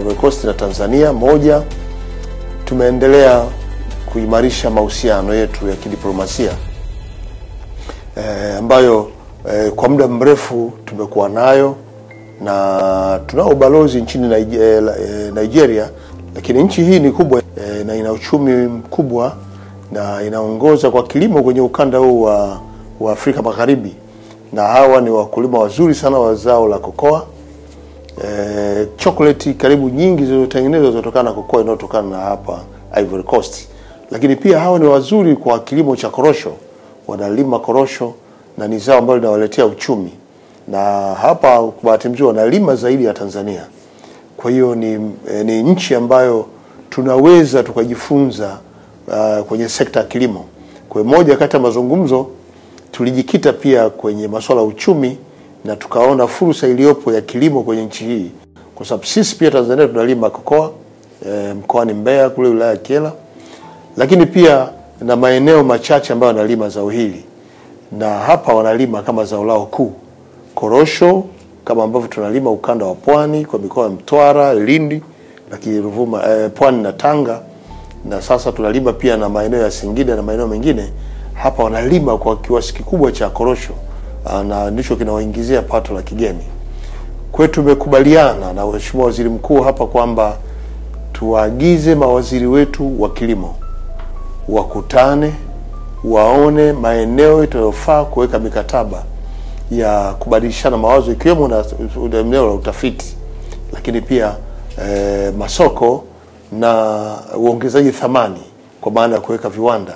Ivory Coast na Tanzania. Moja, tumeendelea kuimarisha mahusiano yetu ya kidiplomasia ambayo kwa muda mrefu tumekuwa nayo, na tunao balozi nchini Nigeria, lakini nchi hii ni kubwa na ina uchumi mkubwa na inaongoza kwa kilimo kwenye ukanda huu wa Afrika Magharibi, na hawa ni wakulima wazuri sana wa zao la kokoa. Chocolate karibu nyingi zilizotengenezwa zinatokana na kokoa inayotokana na hapa Ivory Coast. Lakini pia hawa ni wazuri kwa kilimo cha korosho, wanalima korosho na ni zao ambalo linawaletea uchumi, na hapa kwa bahati nzuri wanalima zaidi ya Tanzania. Kwa hiyo ni nchi ambayo tunaweza tukajifunza kwenye sekta ya kilimo. Kwa moja kati ya mazungumzo tulijikita pia kwenye masuala ya uchumi, na tukaona fursa iliyopo ya kilimo kwenye nchi hii, kwa sababu sisi pia Tanzania tunalima kokoa mkoani Mbeya kule wilaya ya Kyela, lakini pia na maeneo machache ambayo wanalima zao hili, na hapa wanalima kama zao lao kuu korosho, kama ambavyo tunalima ukanda wa Pwani kwa mikoa ya Mtwara, Lindi na Ruvuma, Pwani na Tanga, na sasa tunalima pia na maeneo ya Singida na maeneo mengine. Hapa wanalima kwa kiasi kikubwa cha korosho, na ndicho kinawaingizia pato la kigeni. Kwetu tumekubaliana na Mheshimiwa Waziri Mkuu hapa kwamba tuagize mawaziri wetu wa kilimo wakutane, waone maeneo yanayofaa kuweka mikataba ya kubadilishana mawazo, ikiwemo na eneo la utafiti, lakini pia masoko na uongezaji thamani, kwa maana ya kuweka viwanda.